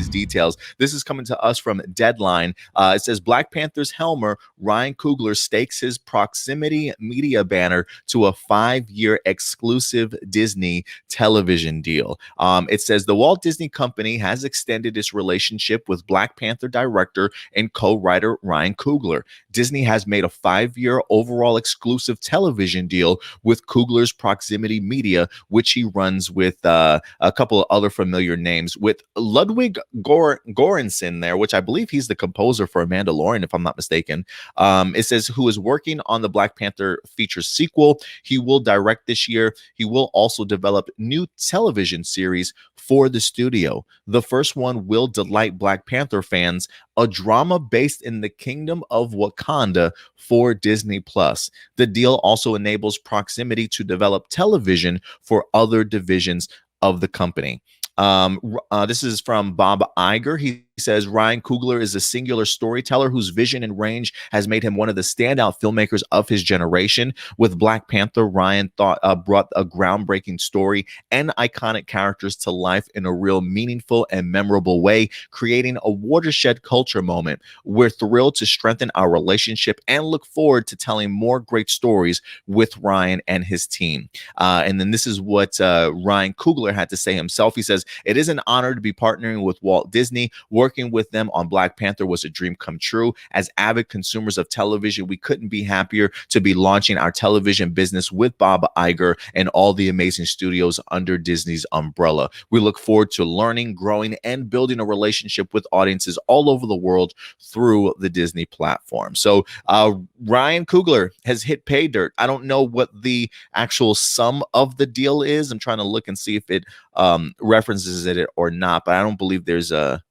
these details. This is coming to us from Deadline. It says Black Panther's helmer Ryan Coogler stakes his proximity media banner to a 5-year exclusive Disney television deal. It says the Walt Disney Company has extended its relationship with Black Panther director and co-writer Ryan Coogler. Disney has made a 5-year overall exclusive television deal with Coogler's Proximity Media, which he runs with a couple of other familiar names, with Ludwig Göransson there, which I believe he's the composer for Mandalorian, if I'm not mistaken. It says who is working on the Black Panther feature sequel. He will direct this year. He will also develop new television series for the studio. The first one will delight Black Panther fans, a drama based in the kingdom of Wakanda for Disney Plus. The deal also enables Proximity to develop television for other divisions of the company. This is from Bob Iger. He says Ryan Coogler is a singular storyteller whose vision and range has made him one of the standout filmmakers of his generation. With Black Panther, Ryan brought a groundbreaking story and iconic characters to life in a real meaningful and memorable way, creating a watershed culture moment. We're thrilled to strengthen our relationship and look forward to telling more great stories with Ryan and his team. And then this is what Ryan Coogler had to say himself. He says, it is an honor to be partnering with Walt Disney. Working with them on Black Panther was a dream come true. As avid consumers of television, we couldn't be happier to be launching our television business with Bob Iger and all the amazing studios under Disney's umbrella. We look forward to learning, growing, and building a relationship with audiences all over the world through the Disney platform. So Ryan Coogler has hit pay dirt. I don't know what the actual sum of the deal is. I'm trying to look and see if it references it or not, but I don't believe there's an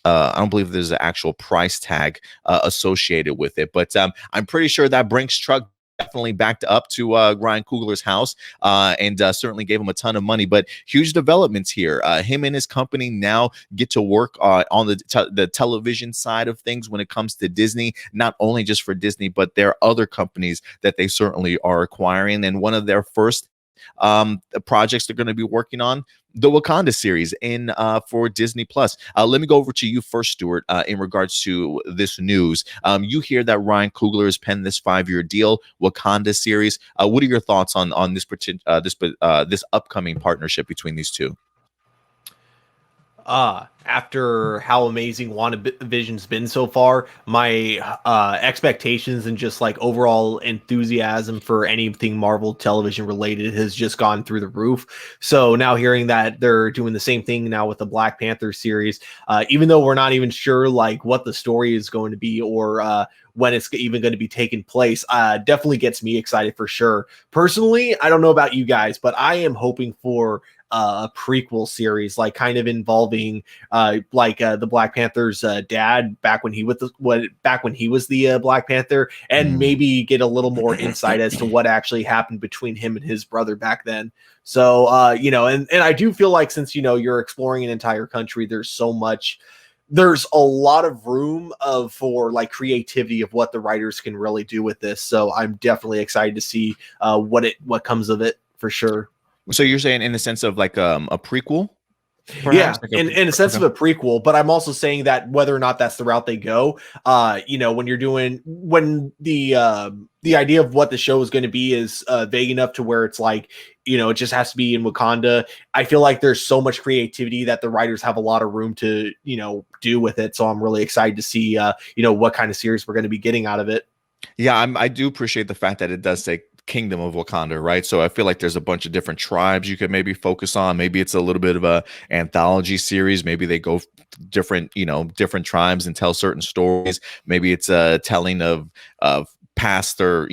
actual price tag associated with it. But I'm pretty sure that Brinks truck definitely backed up to Ryan Coogler's house and certainly gave him a ton of money. But huge developments here. Him and his company now get to work on the television side of things when it comes to Disney, not only just for Disney, but there are other companies that they certainly are acquiring. And one of their first projects they're going to be working on, the Wakanda series in for Disney Plus. Let me go over to you first, Stuart, in regards to this news. You hear that Ryan Coogler has penned this 5-year deal, Wakanda series. What are your thoughts on this upcoming partnership between these two? After how amazing WandaVision's been so far, my expectations and just like overall enthusiasm for anything Marvel television related has just gone through the roof. So now hearing that they're doing the same thing now with the Black Panther series, even though we're not even sure like what the story is going to be or when it's even going to be taking place, definitely gets me excited for sure. Personally, I don't know about you guys, but I am hoping for a prequel series, like kind of involving the Black Panther's dad back when he was the Black Panther, and maybe get a little more insight as to what actually happened between him and his brother back then. So and I do feel like since you're exploring an entire country, there's a lot of room for like creativity of what the writers can really do with this. So I'm definitely excited to see what comes of it for sure. So you're saying in the sense of like a prequel? Perhaps? Yeah, in a sense of a prequel, but I'm also saying that whether or not that's the route they go, when the idea of what the show is going to be is vague enough to where it's like, it just has to be in Wakanda. I feel like there's so much creativity that the writers have a lot of room to, do with it. So I'm really excited to see, what kind of series we're going to be getting out of it. Yeah, I do appreciate the fact that it does say Kingdom of Wakanda, right? So I feel like there's a bunch of different tribes you could maybe focus on. Maybe it's a little bit of a anthology series. Maybe they go different tribes and tell certain stories. Maybe it's a telling of past or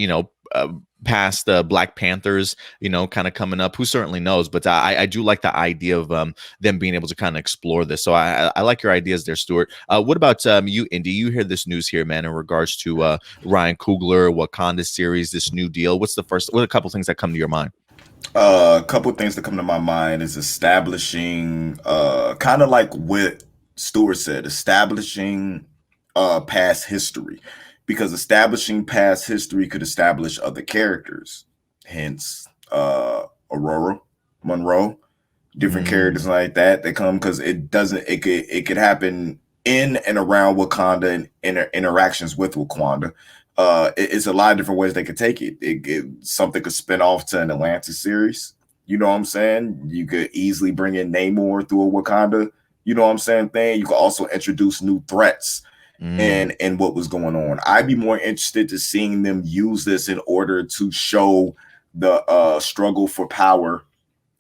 past Black Panthers, kind of coming up. Who certainly knows? But I do like the idea of them being able to kind of explore this. So I like your ideas there, Stuart. What about you, Indy? You hear this news here, man, in regards to Ryan Coogler, Wakanda series, this new deal. What are a couple things that come to your mind? A couple of things that come to my mind is establishing, kind of like what Stuart said, establishing past history. Because establishing past history could establish other characters, hence Aurora Monroe, different characters like that come, because it could happen in and around Wakanda and interactions with Wakanda. It's a lot of different ways they could take it. Something could spin off to an Atlantis series. You know what I'm saying? You could easily bring in Namor through a Wakanda, you know what I'm saying, thing. You could also introduce new threats and what was going on. I'd be more interested to seeing them use this in order to show the struggle for power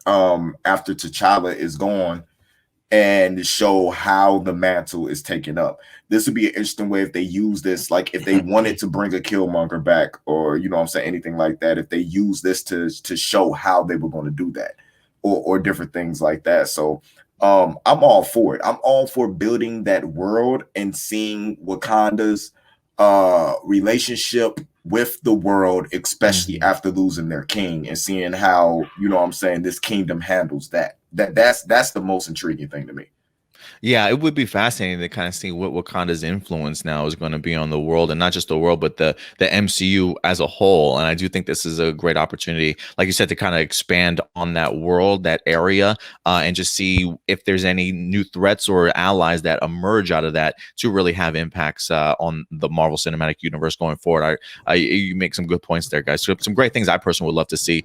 after T'Challa is gone, and show how the mantle is taken up. This would be an interesting way if they use this, like if they wanted to bring a Killmonger back, or you know what I'm saying, anything like that, if they use this to show how they were going to do that, or different things like that. So I'm all for it. I'm all for building that world and seeing Wakanda's relationship with the world, especially after losing their king, and seeing how, you know what I'm saying, this kingdom handles that. That's the most intriguing thing to me. Yeah, it would be fascinating to kind of see what Wakanda's influence now is going to be on the world, and not just the world, but the MCU as a whole. And I do think this is a great opportunity, like you said, to kind of expand on that world, that area, and just see if there's any new threats or allies that emerge out of that to really have impacts on the Marvel Cinematic Universe going forward. You make some good points there, guys. So some great things I personally would love to see